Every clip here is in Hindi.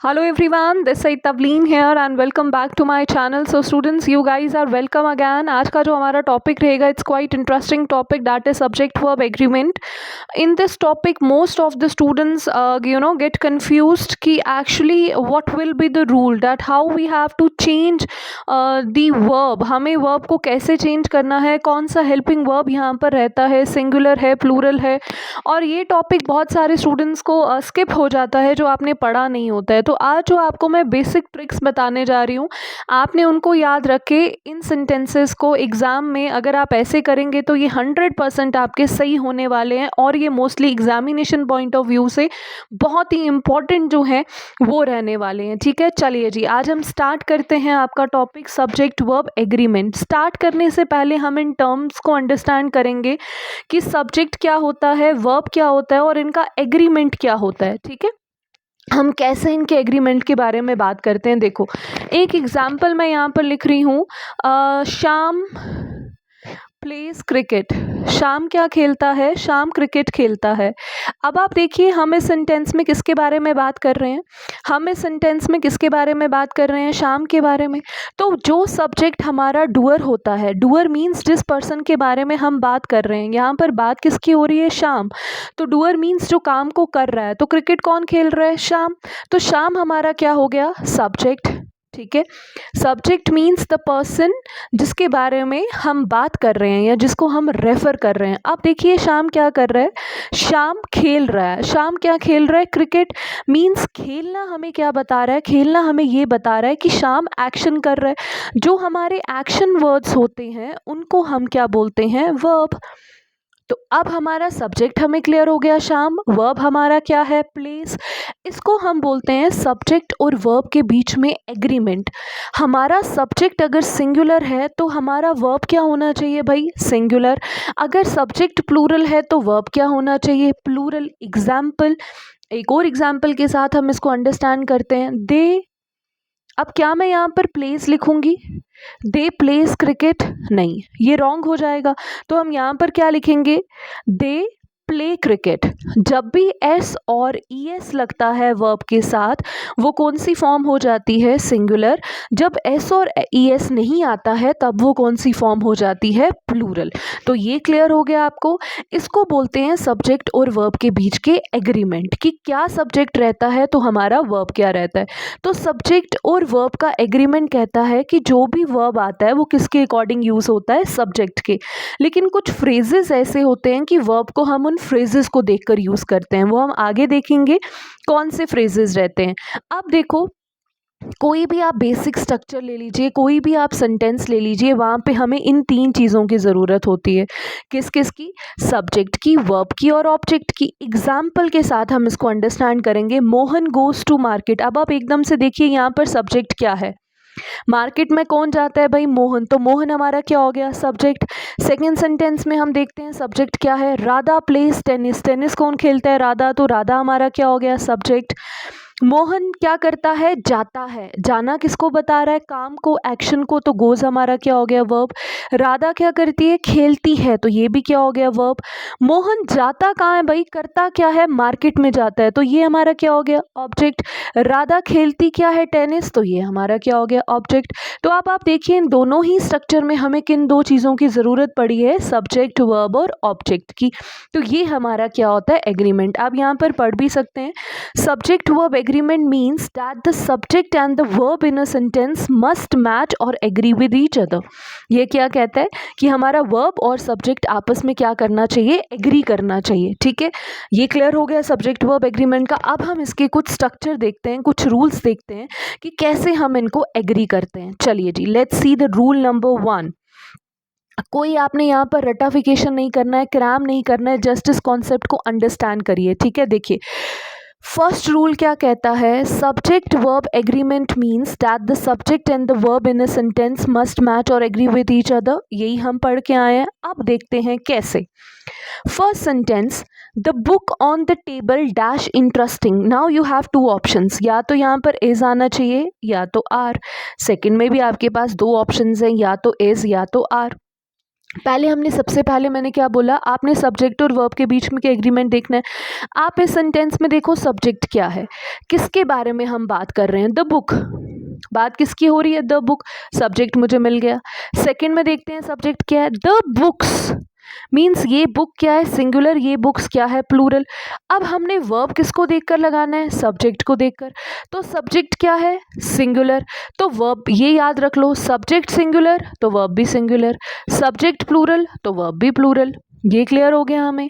Hello everyone, this is Tavleen here and welcome back to my channel. So students, you guys are welcome again. आज का जो हमारा टॉपिक रहेगा, it's quite interesting topic, that is subject verb agreement. In this topic, most of the students get confused कि actually what will be the rule, that how we have to change the verb. हमें verb को कैसे change करना है, कौन सा helping verb यहाँ पर रहता है, singular है, plural है. और ये टॉपिक बहुत सारे स्टूडेंट्स को स्किप हो जाता है जो आपने पढ़ा नहीं होता है. तो आज जो आपको मैं बेसिक ट्रिक्स बताने जा रही हूँ, आपने उनको याद रख के इन सेंटेंसेस को एग्ज़ाम में अगर आप ऐसे करेंगे तो ये 100% आपके सही होने वाले हैं और ये mostly examination point of view से बहुत ही इम्पॉर्टेंट जो है वो रहने वाले हैं. ठीक है, चलिए जी, आज हम स्टार्ट करते हैं आपका topic subject verb agreement. Start करने से पहले हम इन टर्म्स को अंडरस्टैंड करेंगे कि सब्जेक्ट क्या होता है, वर्ब क्या होता है और इनका एग्रीमेंट क्या होता है. ठीक है, हम कैसे इनके एग्रीमेंट के बारे में बात करते हैं. देखो, एक एग्जाम्पल मैं यहाँ पर लिख रही हूँ, शाम प्लेज क्रिकेट. शाम क्या खेलता है? शाम क्रिकेट खेलता है. अब आप देखिए, हम इस सेंटेंस में किसके बारे में बात कर रहे हैं? हम इस सेंटेंस में किसके बारे में बात कर रहे हैं? शाम के बारे में. तो जो सब्जेक्ट हमारा डूअर होता है, डूअर मीन्स जिस पर्सन के बारे में हम बात कर रहे हैं, यहाँ पर बात किसकी हो रही है? शाम. तो डूअर मीन्स जो काम को कर रहा है. तो क्रिकेट कौन खेल रहा है? शाम. तो शाम हमारा क्या हो गया? सब्जेक्ट. ठीक है, सब्जेक्ट मीन्स द पर्सन जिसके बारे में हम बात कर रहे हैं या जिसको हम रेफर कर रहे हैं. अब देखिए, शाम क्या कर रहा है? शाम खेल रहा है. शाम क्या खेल रहा है? क्रिकेट. मीन्स खेलना हमें क्या बता रहा है? खेलना हमें ये बता रहा है कि शाम एक्शन कर रहा है. जो हमारे एक्शन वर्ड्स होते हैं उनको हम क्या बोलते हैं? वर्ब. तो अब हमारा सब्जेक्ट हमें क्लियर हो गया, शाम. वर्ब हमारा क्या है? प्लेस. इसको हम बोलते हैं सब्जेक्ट और वर्ब के बीच में एग्रीमेंट. हमारा सब्जेक्ट अगर सिंगुलर है तो हमारा वर्ब क्या होना चाहिए भाई? सिंगुलर. अगर सब्जेक्ट प्लूरल है तो वर्ब क्या होना चाहिए? प्लूरल. एग्जाम्पल, एक और एग्जाम्पल के साथ हम इसको अंडरस्टैंड करते हैं. दे. अब क्या मैं यहाँ पर प्लेस लिखूंगी? दे प्लेस क्रिकेट? नहीं, ये रॉन्ग हो जाएगा. तो हम यहाँ पर क्या लिखेंगे? They play cricket. जब भी एस और ई एस लगता है वर्ब के साथ, वो कौन सी फॉर्म हो जाती है? सिंगुलर. जब एस और ई एस नहीं आता है तब वो कौन सी फॉर्म हो जाती है? प्लूरल. तो ये क्लियर हो गया आपको. इसको बोलते हैं सब्जेक्ट और वर्ब के बीच के एग्रीमेंट, कि क्या सब्जेक्ट रहता है तो हमारा वर्ब क्या रहता है. तो सब्जेक्ट और वर्ब का एग्रीमेंट कहता है कि जो भी वर्ब आता है वो किसके अकॉर्डिंग यूज़ होता है? सब्जेक्ट के. लेकिन कुछ फ्रेजेस ऐसे होते हैं कि वर्ब को हम उन फ्रेजेस को देखकर यूज़ करते हैं. वो हम आगे देखेंगे कौन से फ्रेजेस रहते हैं. अब देखो, कोई भी आप बेसिक स्ट्रक्चर ले लीजिए, कोई भी आप सेंटेंस ले लीजिए, वहाँ पे हमें इन तीन चीज़ों की ज़रूरत होती है. किस किस की? सब्जेक्ट की, वर्ब की और ऑब्जेक्ट की. एग्जाम्पल के साथ हम इसको अंडरस्टैंड करेंगे. Mohan goes to market. अब आप एकदम से देखिए, यहाँ पर सब्जेक्ट क्या है? मार्केट में कौन जाता है भाई? मोहन. तो मोहन हमारा क्या हो गया? सब्जेक्ट. सेकेंड सेंटेंस में हम देखते हैं सब्जेक्ट क्या है? Radha place tennis. टेनिस कौन खेलता है? राधा. तो राधा हमारा क्या हो गया? सब्जेक्ट. मोहन क्या करता है? जाता है. जाना किसको बता रहा है? काम को, एक्शन को. तो गोज हमारा क्या हो गया? वर्ब. राधा क्या करती है? खेलती है. तो ये भी क्या हो गया? वर्ब. मोहन जाता कहाँ है भाई? करता क्या है? मार्केट में जाता है. तो ये हमारा क्या हो गया? ऑब्जेक्ट. राधा खेलती क्या है? टेनिस. तो ये हमारा क्या हो गया? ऑब्जेक्ट. तो अब आप देखिए, इन दोनों ही स्ट्रक्चर में हमें किन दो चीज़ों की ज़रूरत पड़ी है? सब्जेक्ट, वर्ब और ऑब्जेक्ट की. तो ये हमारा क्या होता है? एग्रीमेंट. आप यहाँ पर पढ़ भी सकते हैं. Subject verb agreement means that the subject and the verb in a sentence must match or agree with each other. ये क्या कहता है? कि हमारा verb और subject आपस में क्या करना चाहिए? agree करना चाहिए. ठीक है, ये क्लियर हो गया सब्जेक्ट वर्ब एग्रीमेंट का. अब हम इसके कुछ स्ट्रक्चर देखते हैं, कुछ रूल्स देखते हैं कि कैसे हम इनको एग्री करते हैं. चलिए जी, let's see the rule number 1. कोई आपने यहाँ पर रटाफिकेशन नहीं करना है, क्रैम नहीं करना है, जस्ट इस कॉन्सेप्ट को अंडरस्टैंड करिए. ठीक है, देखिए, फर्स्ट रूल क्या कहता है? Subject verb agreement means that the subject and the verb in a sentence must match और एग्री विद ईच अदर. यही हम पढ़ के आए हैं. अब देखते हैं कैसे. First sentence, the book on the table dash interesting. Now you have two options. या तो यहाँ पर इज आना चाहिए या तो आर. सेकेंड में भी आपके पास दो ऑप्शंस हैं, या तो इज या तो आर. पहले हमने सबसे पहले मैंने क्या बोला, आपने सब्जेक्ट और वर्ब के बीच में क्या एग्रीमेंट देखना है। आप इस सेंटेंस में देखो सब्जेक्ट क्या है, किसके बारे में हम बात कर रहे हैं, द बुक। बात किसकी हो रही है, द बुक। सब्जेक्ट मुझे मिल गया। सेकंड में देखते हैं सब्जेक्ट क्या है, द बुक्स। मीन्स ये बुक क्या है, सिंगुलर, ये बुक्स क्या है, प्लूरल। अब हमने वर्ब किसको देखकर लगाना है, सब्जेक्ट को देखकर। तो सब्जेक्ट क्या है, सिंगुलर, तो वर्ब ये याद रख लो, सब्जेक्ट सिंगुलर तो वर्ब भी सिंगुलर, सब्जेक्ट प्लूरल तो वर्ब भी प्लूरल। ये क्लियर हो गया हमें।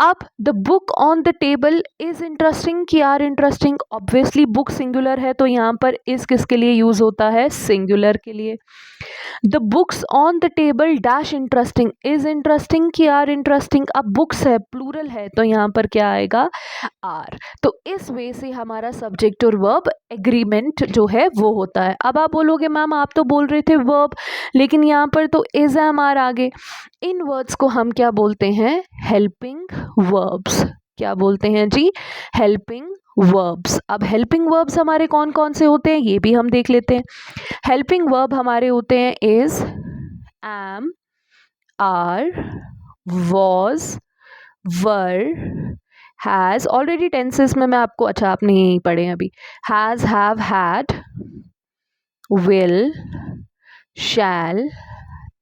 अब the book on the table is interesting कि are interesting. Obviously book singular है तो यहाँ पर इस किसके लिए यूज होता है, सिंगुलर के लिए। The books on the table dash interesting, is interesting कि आर इंटरेस्टिंग। अब बुक्स है, प्लूरल है, तो यहाँ पर क्या आएगा, आर। तो इस वे से हमारा सब्जेक्ट और वर्ब एग्रीमेंट जो है वो होता है। अब आप बोलोगे मैम आप तो बोल रहे थे वर्ब, लेकिन यहाँ पर तो इज एम आर आगे। इन वर्ड्स को हम क्या बोलते हैं, हेल्पिंग वर्ब्स। क्या बोलते हैं जी, हेल्पिंग वर्ब्स। अब हेल्पिंग वर्ब्स हमारे कौन कौन से होते हैं ये भी हम देख लेते हैं। हेल्पिंग वर्ब हमारे होते हैं is, am, are, was, were, has. Already tenses में मैं आपको, अच्छा आपने यही पढ़े हैं अभी, has, have, had, will, shall.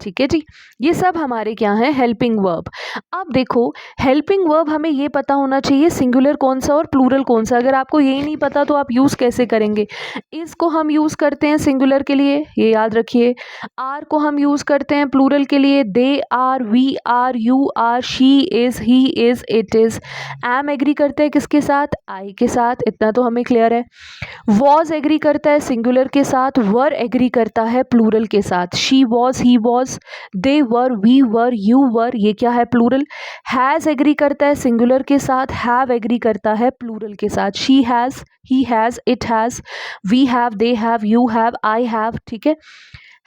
ठीक है जी, ये सब हमारे क्या हैं, हेल्पिंग वर्ब। अब देखो हेल्पिंग वर्ब हमें ये पता होना चाहिए सिंगुलर कौन सा और प्लूरल कौन सा। अगर आपको यही नहीं पता तो आप यूज़ कैसे करेंगे। इसको हम यूज़ करते हैं सिंगुलर के लिए, ये याद रखिए। आर को हम यूज़ करते हैं प्लूरल के लिए, they are, we are, you are, she is, he is, it is. एम एग्री करते हैं किसके साथ, आई के साथ, इतना तो हमें क्लियर है। वॉज एग्री करता है सिंगुलर के साथ, वर एग्री करता है प्लूरल के साथ। She was, he was, they were, we were, you were, ये क्या है, प्लूरल। हैज़ एग्री करता है सिंगुलर के साथ, हैव एग्री करता है प्लूरल के साथ। She has, he has, it has, we have, they have, you have, I have. ठीक है।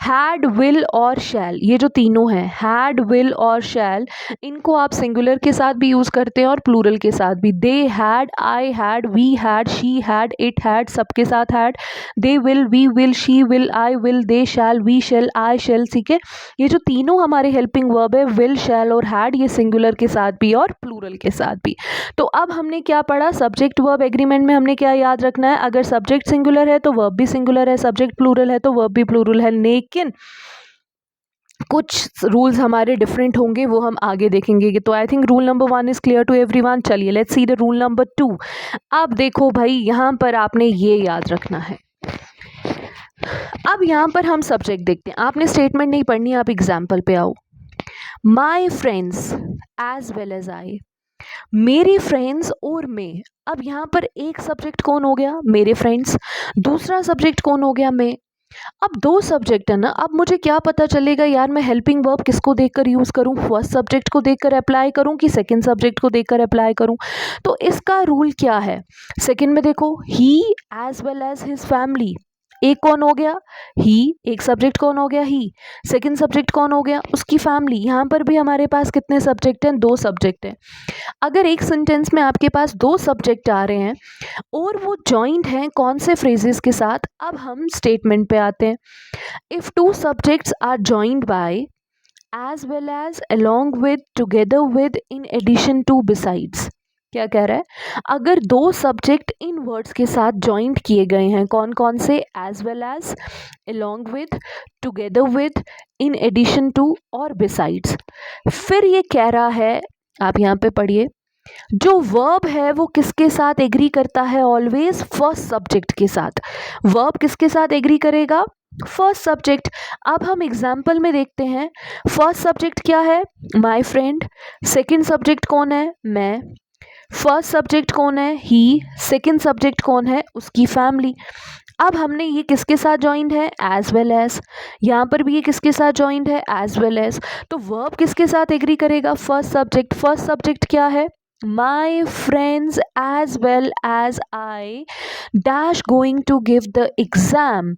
हैड, विल और शैल, ये जो तीनों हैं, हैड, विल और शैल, इनको आप सिंगुलर के साथ भी यूज़ करते हैं और प्लूरल के साथ भी। They had, I had, we had, she had, it had, सबके साथ had. They will, we will, she will, I will, they shall, we shall, I shall. ठीक है, ये जो तीनों हमारे हेल्पिंग वर्ब है, विल, शैल और हैड, ये सिंगुलर के साथ भी और प्लूरल के साथ भी। तो अब हमने क्या पढ़ा, सब्जेक्ट वर्ब एग्रीमेंट में हमने क्या याद रखना है, अगर सब्जेक्ट सिंगुलर है तो वर्ब भी सिंगुलर है, सब्जेक्ट प्लूरल है तो वर्ब भी प्लूरल है। लेकिन कुछ रूल्स हमारे डिफरेंट होंगे, वो हम आगे देखेंगे। तो I think rule number 1 is clear to everyone. चलिए let's see the rule number 2। अब देखो भाई यहाँ पर आपने ये याद रखना है। अब यहाँ पर हम सब्जेक्ट देखते हैं, आपने स्टेटमेंट नहीं पढ़नी, आप एग्जाम्पल पे आओ। My friends as well as I, मेरे फ्रेंड्स और मैं। अब यहाँ पर एक सब्जेक्ट कौन हो गया, मेरे फ्रेंड्स। दूसरा सब्जेक्ट कौन हो गया, मैं। अब दो सब्जेक्ट है ना, अब मुझे क्या पता चलेगा यार मैं हेल्पिंग वर्ब किसको देखकर यूज़ करूँ, फर्स्ट सब्जेक्ट को देखकर अप्लाई करूँ कि सेकंड सब्जेक्ट को देखकर अप्लाई करूँ। तो इसका रूल क्या है, सेकंड में देखो, he as well as his family. एक कौन हो गया, ही, एक सब्जेक्ट कौन हो गया, ही। सेकंड सब्जेक्ट कौन हो गया, उसकी फैमिली। यहाँ पर भी हमारे पास कितने सब्जेक्ट हैं, दो सब्जेक्ट हैं। अगर एक सेंटेंस में आपके पास दो सब्जेक्ट आ रहे हैं और वो जॉइंट हैं कौन से फ्रेजेस के साथ, अब हम स्टेटमेंट पे आते हैं। If two subjects are joined by, as well as, along with, together with, in addition to, besides. क्या कह रहा है, अगर दो सब्जेक्ट इन वर्ड्स के साथ जॉइंट किए गए हैं, कौन कौन से, as well as, along with, together with, in addition to और बिसाइड्स। फिर ये कह रहा है, आप यहाँ पे पढ़िए, जो वर्ब है वो किसके साथ एग्री करता है, ऑलवेज फर्स्ट सब्जेक्ट के साथ। वर्ब किसके साथ एग्री करेगा, फर्स्ट सब्जेक्ट। अब हम एग्जाम्पल में देखते हैं, फर्स्ट सब्जेक्ट क्या है, माय फ्रेंड। सेकंड सब्जेक्ट कौन है, मैं। फर्स्ट सब्जेक्ट कौन है, ही। सेकंड सब्जेक्ट कौन है, उसकी फैमिली। अब हमने ये किसके साथ जॉइंड है, एज वेल एज। यहाँ पर भी ये किसके साथ जॉइंड है, एज वेल एज। तो वर्ब किसके साथ एग्री करेगा, फर्स्ट सब्जेक्ट। फर्स्ट सब्जेक्ट क्या है, my friends as well as I dash going to give the exam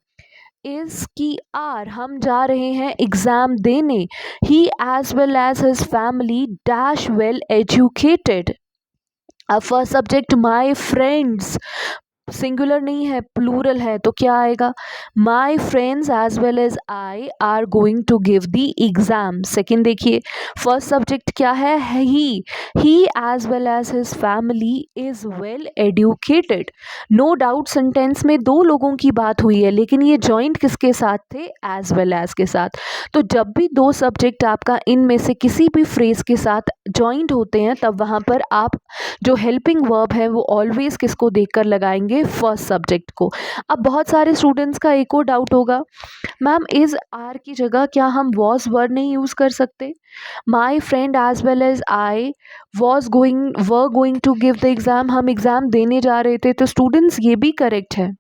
is की आर, हम जा रहे हैं एग्ज़ाम देने। he as well as his family dash well educated। अब first subject my friends, singular नहीं है, प्लूरल है, तो क्या आएगा? My friends as well as I are going to give the exam. Second देखिए, फर्स्ट सब्जेक्ट क्या है? He as well as his family is well educated. No doubt sentence में दो लोगों की बात हुई है, लेकिन ये जॉइंट किसके साथ थे? एज वेल एज के साथ। तो जब भी दो सब्जेक्ट आपका इनमें से किसी भी फ्रेज के साथ जॉइंट होते हैं, तब वहाँ पर आप जो हेल्पिंग वर्ब है वो ऑलवेज किसको देखकर लगाएंगे? फर्स्ट सब्जेक्ट को। अब बहुत सारे स्टूडेंट्स का एक और डाउट होगा, मैम इज आर की जगह क्या हम वॉज वर्ड नहीं यूज़ कर सकते? My friend as well as I were going to give the exam, हम एग्ज़ाम देने जा रहे थे। तो स्टूडेंट्स ये भी करेक्ट है,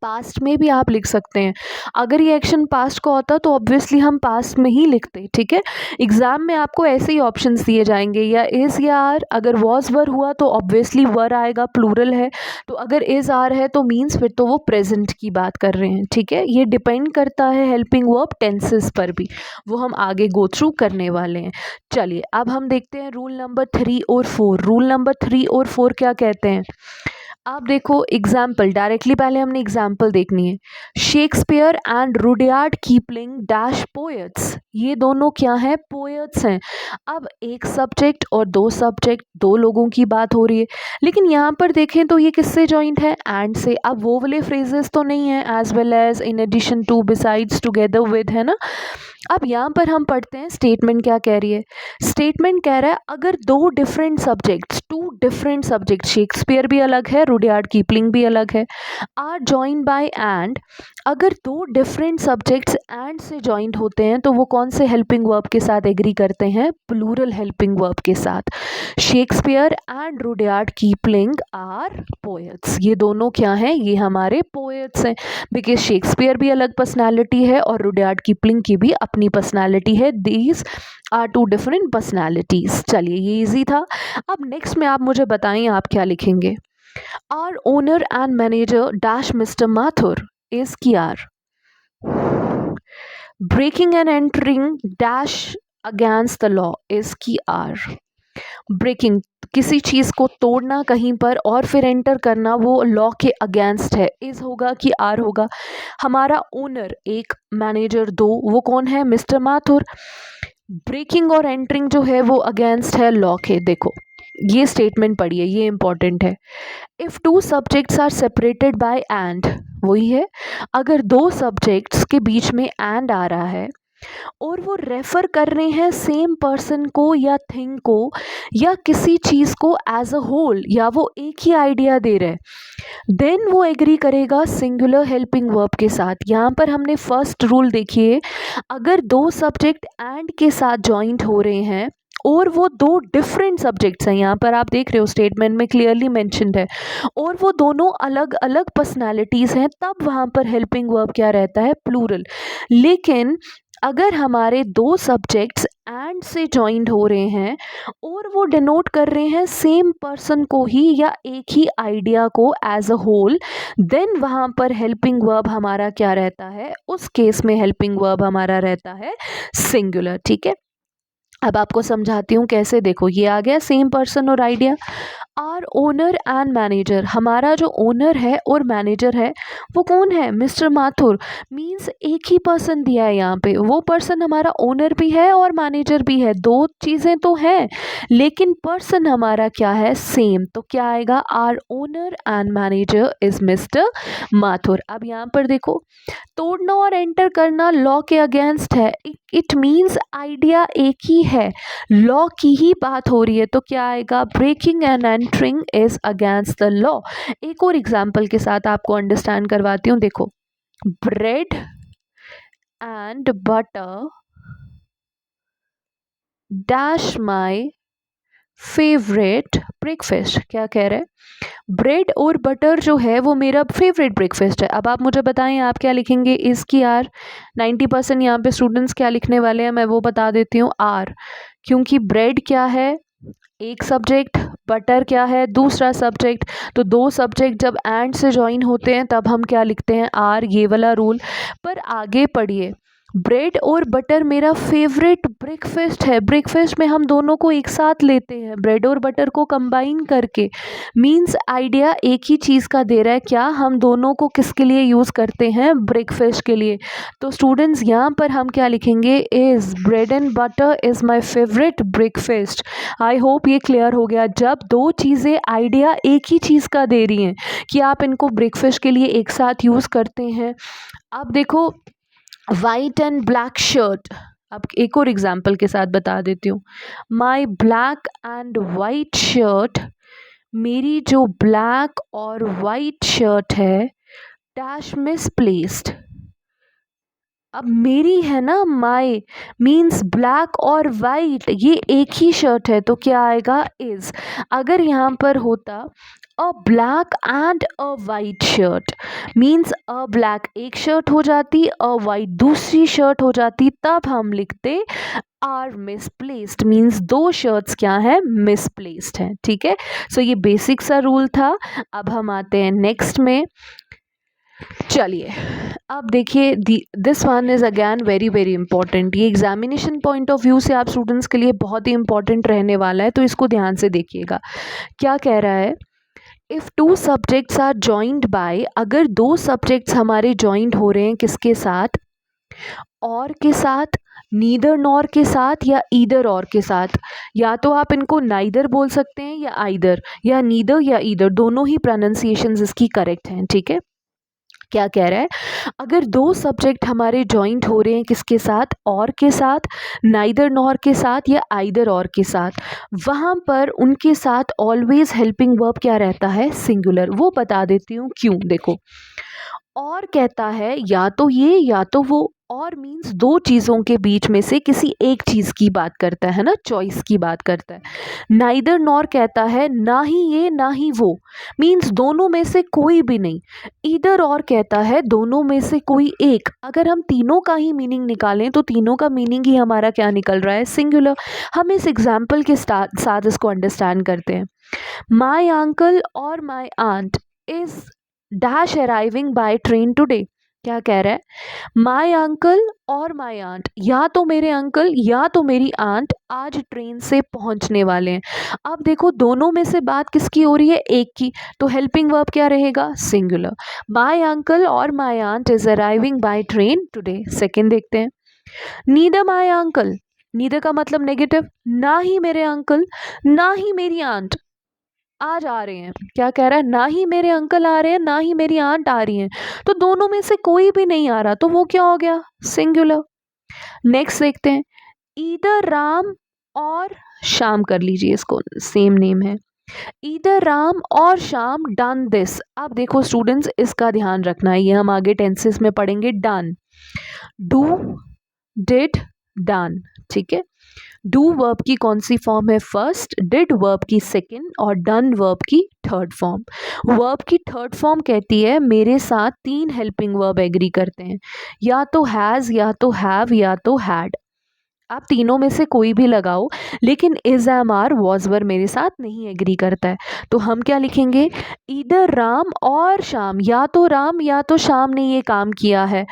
पास्ट में भी आप लिख सकते हैं। अगर ये एक्शन पास्ट का होता तो ऑब्वियसली हम पास्ट में ही लिखते, ठीक है। एग्जाम में आपको ऐसे ही ऑप्शंस दिए जाएंगे, या इज़ या आर। अगर वॉज वर हुआ तो ऑब्वियसली वर आएगा, प्लूरल है। तो अगर इज़ आर है तो मीन्स फिर तो वो प्रेजेंट की बात कर रहे हैं, ठीक है। ये डिपेंड करता है हेल्पिंग वर्ब टेंसेस पर भी, वो हम आगे गो थ्रू करने वाले हैं। चलिए अब हम देखते हैं रूल नंबर 3 और 4। रूल नंबर 3 और 4 क्या कहते हैं? आप देखो एग्जाम्पल, डायरेक्टली पहले हमने एग्जाम्पल देखनी है। Shakespeare and Rudyard Kipling dash poets, ये दोनों क्या हैं? पोएट्स हैं। अब एक सब्जेक्ट और दो सब्जेक्ट, दो लोगों की बात हो रही है, लेकिन यहाँ पर देखें तो ये किससे जॉइंट है? एंड से। अब वो वाले फ्रेजेस तो नहीं है, as well as, in addition to, besides, together with, है ना। अब यहाँ पर हम पढ़ते हैं स्टेटमेंट क्या कह रही है। स्टेटमेंट कह रहा है अगर दो different subjects, two different subject, Shakespeare भी अलग है, रुडयार्ड कीपलिंग भी अलग है, आर जॉइंड बाय एंड, अगर दो डिफरेंट सब्जेक्ट्स एंड से जॉइंट होते हैं तो वो कौन से हेल्पिंग वर्ब के साथ एग्री करते हैं? प्लूरल हेल्पिंग वर्ब के साथ। Shakespeare and Rudyard Kipling are poets, ये दोनों क्या हैं? ये हमारे पोएट्स हैं, बिकॉज शेक्सपियर भी अलग पर्सनैलिटी है और रुडयार्ड कीपलिंग की भी अपनी पर्सनैलिटी है। These are two different personalities. चलिए ये इजी था। अब नेक्स्ट में आप मुझे बताएं आप क्या लिखेंगे। Are owner and manager dash mister Mathur is की are breaking and entering dash against the law is की आर। ब्रेकिंग, किसी चीज़ को तोड़ना कहीं पर और फिर एंटर करना, वो लॉ के अगेंस्ट है। इज होगा कि आर होगा? हमारा ओनर एक, मैनेजर दो, वो कौन है? मिस्टर माथुर। ब्रेकिंग और एंटरिंग जो है वो अगेंस्ट है लॉ के। देखो ये स्टेटमेंट पढ़िए, ये इंपॉर्टेंट है। If two subjects are separated by and, वही है, अगर दो सब्जेक्ट्स के बीच में एंड आ रहा है और वो रेफर कर रहे हैं सेम पर्सन को या थिंग को या किसी चीज़ को एज अ होल, या वो एक ही आइडिया दे रहे हैं, देन वो एग्री करेगा सिंगुलर हेल्पिंग वर्ब के साथ। यहाँ पर हमने फर्स्ट रूल देखिए, अगर दो सब्जेक्ट एंड के साथ जॉइंट हो रहे हैं और वो दो डिफरेंट सब्जेक्ट्स हैं, यहाँ पर आप देख रहे हो स्टेटमेंट में क्लियरली मेंशन्ड है, और वो दोनों अलग अलग पर्सनालिटीज़ हैं, तब वहाँ पर हेल्पिंग वर्ब क्या रहता है? प्लूरल। लेकिन अगर हमारे दो सब्जेक्ट्स एंड से जॉइंट हो रहे हैं और वो डिनोट कर रहे हैं सेम पर्सन को ही या एक ही आइडिया को एज अ होल, देन वहाँ पर हेल्पिंग वर्ब हमारा क्या रहता है? उस केस में हेल्पिंग वर्ब हमारा रहता है सिंगुलर, ठीक है। अब आपको समझाती हूँ कैसे। देखो ये आ गया सेम पर्सन और idea. Our owner and manager, हमारा जो ओनर है और मैनेजर है वो कौन है? मिस्टर माथुर। मीन्स एक ही पर्सन दिया है यहाँ पे, वो पर्सन हमारा ओनर भी है और मैनेजर भी है, दो चीज़ें तो हैं लेकिन पर्सन हमारा क्या है? सेम। तो क्या आएगा? Our owner and manager is mister Mathur. अब यहाँ पर देखो, तोड़ना और एंटर करना लॉ के अगेंस्ट है, इट मीन्स आइडिया एक ही है, लॉ की ही बात हो रही है, तो क्या आएगा? Breaking and entering is against the law. एक और एग्जाम्पल के साथ आपको अंडरस्टैंड करवाती हूँ। देखो, bread and butter dash my favourite breakfast. क्या कह रहे हैं? ब्रेड और बटर जो है वो मेरा फेवरेट ब्रेकफास्ट है। अब आप मुझे बताएं आप क्या लिखेंगे? इस की आर। 90% यहाँ पे स्टूडेंट्स क्या लिखने वाले हैं मैं वो बता देती हूँ, आर, क्योंकि ब्रेड क्या है? एक सब्जेक्ट, बटर क्या है? दूसरा सब्जेक्ट। तो दो सब्जेक्ट जब एंड से ज्वाइन होते हैं तब हम क्या लिखते हैं? आर, ये वाला रूल। पर आगे पढ़िए, ब्रेड और बटर मेरा फेवरेट ब्रेकफास्ट है। ब्रेकफास्ट में हम दोनों को एक साथ लेते हैं, ब्रेड और बटर को कंबाइन करके। मीन्स आइडिया एक ही चीज़ का दे रहा है, क्या हम दोनों को किसके लिए यूज़ करते हैं, ब्रेकफास्ट के लिए। तो स्टूडेंट्स यहाँ पर हम क्या लिखेंगे, is bread and butter is my favourite breakfast. I hope ये क्लियर हो गया। जब दो चीज़ें आइडिया एक ही चीज़ का दे रही हैं कि आप इनको ब्रेकफास्ट के लिए एक साथ यूज़ करते हैं। अब देखो वाइट एंड ब्लैक शर्ट, अब एक और एग्जाम्पल के साथ बता देती हूँ। My black and white shirt, मेरी जो ब्लैक और वाइट शर्ट है, डैश मिसप्लेस्ड। अब मेरी है ना, माई मीन्स ब्लैक और वाइट, ये एक ही शर्ट है, तो क्या आएगा, इज। अगर यहाँ पर होता अ black and a white shirt, means a black एक शर्ट हो जाती, अ वाइट दूसरी शर्ट हो जाती, तब हम लिखते आर मिसप्लेस्ड, मीन्स दो शर्ट्स क्या है, मिसप्लेस्ड है। ठीक है, सो ये बेसिक सा रूल था। अब हम आते हैं नेक्स्ट में। चलिए अब देखिए, this one is again very very important. ये एग्जामिनेशन पॉइंट ऑफ व्यू से आप स्टूडेंट्स के लिए बहुत ही इंपॉर्टेंट रहने वाला है, तो इसको ध्यान से देखिएगा। क्या कह रहा है, if two subjects are joined by, अगर दो सब्जेक्ट्स हमारे जॉइंड हो रहे हैं किसके साथ, और के साथ, नीदर नॉर के साथ, या ईदर और के साथ। या तो आप इनको नाइदर बोल सकते हैं या आइदर, या नीदर या ईदर, दोनों ही प्रोनाउंसिएशंस इसकी करेक्ट हैं। ठीक है, क्या कह रहा है, अगर दो सब्जेक्ट हमारे जॉइंट हो रहे हैं किसके साथ, और के साथ, नाइदर नॉर के साथ, या आइदर और के साथ, वहाँ पर उनके साथ ऑलवेज हेल्पिंग वर्ब क्या रहता है, सिंगुलर। वो बता देती हूँ क्यों। देखो, और कहता है या तो ये या तो वो, और मीन्स दो चीज़ों के बीच में से किसी एक चीज़ की बात करता है ना, चॉइस की बात करता है। नाइदर नॉर कहता है ना ही ये ना ही वो, मीन्स दोनों में से कोई भी नहीं। ईदर और कहता है दोनों में से कोई एक। अगर हम तीनों का ही मीनिंग निकालें तो तीनों का मीनिंग ही हमारा क्या निकल रहा है, सिंगुलर। हम इस एग्जाम्पल के साथ इसको अंडरस्टैंड करते हैं। माई अंकल और my aunt is dash arriving by train today. क्या कह रहा है, माई अंकल और माई आंट, या तो मेरे अंकल या तो मेरी आंट आज ट्रेन से पहुंचने वाले हैं। अब देखो दोनों में से बात किसकी हो रही है, एक की, तो हेल्पिंग वर्ब क्या रहेगा, सिंगुलर। माई अंकल और my aunt is arriving by train today. Second देखते हैं, नीदर माई अंकल, नीदर का मतलब नेगेटिव, ना ही मेरे अंकल ना ही मेरी आंट आज आ रहे हैं। क्या कह रहा है, ना ही मेरे अंकल आ रहे हैं ना ही मेरी आंट आ रही हैं, तो दोनों में से कोई भी नहीं आ रहा, तो वो क्या हो गया, सिंगुलर। नेक्स्ट देखते हैं, ईदर राम और श्याम, कर लीजिए इसको, सेम नेम है। ईदर राम और श्याम डन दिस। अब देखो स्टूडेंट्स, इसका ध्यान रखना है, ये हम आगे टेंसेस में पढ़ेंगे। Done, do, did, done. ठीक है, डू वर्ब की कौन सी फॉर्म है, फर्स्ट, डिड वर्ब की सेकंड, और डन वर्ब की थर्ड फॉर्म। वर्ब की थर्ड फॉर्म कहती है मेरे साथ तीन हेल्पिंग वर्ब एग्री करते हैं, या तो हैज़, या तो हैव, या तो हैड। आप तीनों में से कोई भी लगाओ, लेकिन इज, एम, आर, वॉज, वर मेरे साथ नहीं एग्री करता है, तो हम क्या लिखेंगे, ईदर राम और श्याम, या तो राम या तो श्याम ने ये काम किया है।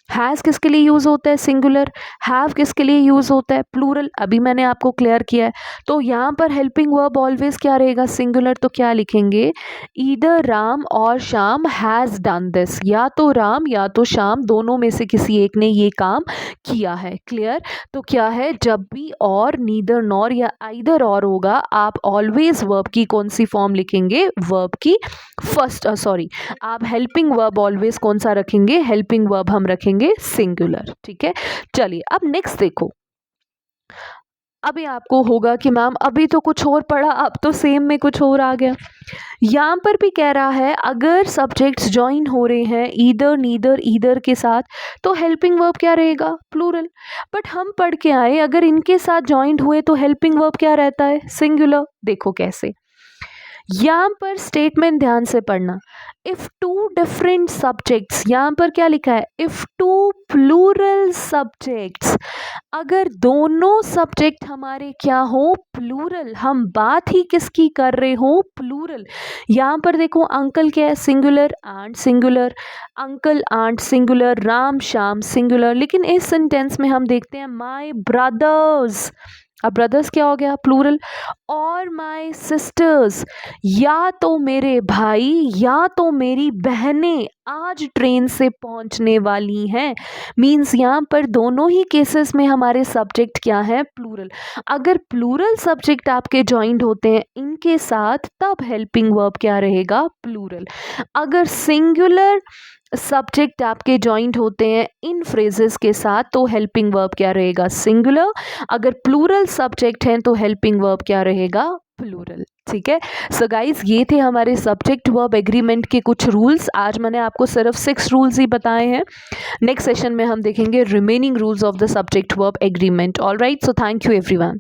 हैज़ किसके लिए यूज़ होता है, सिंगुलर। हैव किसके लिए यूज़ होता है, प्लूरल। अभी मैंने आपको क्लियर किया है। तो यहाँ पर हेल्पिंग वर्ब ऑलवेज क्या रहेगा, सिंगुलर। तो क्या लिखेंगे, ईदर राम और श्याम हैज़ डन दिस, या तो राम या तो श्याम दोनों में से किसी एक ने ये काम किया है। क्लियर। तो क्या है, जब भी और, नीदर नॉर या आइदर और होगा, आप ऑलवेज वर्ब की कौन सी फॉर्म लिखेंगे, वर्ब की फर्स्ट, सॉरी, आप हेल्पिंग वर्ब ऑलवेज कौन सा रखेंगे, हेल्पिंग वर्ब हम रखेंगे सिंगुलर। ठीक है, चलिए अब नेक्स्ट देखो। अभी आपको होगा कि मैम अभी तो कुछ और पढ़ा, अब तो सेम में कुछ और आ गया। यहाँ पर भी कह रहा है अगर सब्जेक्ट्स ज्वाइन हो रहे हैं ईदर, नीदर, ईदर के साथ, तो हेल्पिंग वर्ब क्या रहेगा, प्लूरल। बट हम पढ़ के आए अगर इनके साथ ज्वाइंट हुए तो हेल्पिंग वर्ब क्या रहता है, सिंगुलर। देखो कैसे, यहाँ पर स्टेटमेंट ध्यान से पढ़ना, इफ टू डिफरेंट सब्जेक्ट्स, यहाँ पर क्या लिखा है, इफ टू प्लूरल सब्जेक्ट्स, अगर दोनों सब्जेक्ट हमारे क्या हो, प्लूरल, हम बात ही किसकी कर रहे हो, प्लूरल। यहाँ पर देखो अंकल क्या है, singular, aunt singular, uncle aunt singular, Ram Shyam singular, लेकिन इस सेंटेंस में हम देखते हैं माय ब्रदर्स, अब ब्रदर्स क्या हो गया, प्लूरल, और माय सिस्टर्स, या तो मेरे भाई या तो मेरी बहनें आज ट्रेन से पहुंचने वाली हैं। मीन्स यहाँ पर दोनों ही केसेस में हमारे सब्जेक्ट क्या है, प्लूरल। अगर प्लूरल सब्जेक्ट आपके जॉइंट होते हैं इनके साथ, तब हेल्पिंग वर्ब क्या रहेगा, प्लूरल। अगर सिंगुलर सब्जेक्ट आपके जॉइंट होते हैं इन फ्रेजेस के साथ, तो हेल्पिंग वर्ब क्या रहेगा, सिंगुलर। अगर प्लूरल सब्जेक्ट हैं तो हेल्पिंग वर्ब क्या रहेगा, प्लूरल। ठीक है, सो गाइज ये थे हमारे सब्जेक्ट वर्ब एग्रीमेंट के कुछ रूल्स। आज मैंने आपको सिर्फ 6 रूल्स ही बताए हैं। नेक्स्ट सेशन में हम देखेंगे remaining rules of the subject verb agreement. All right, so thank you everyone.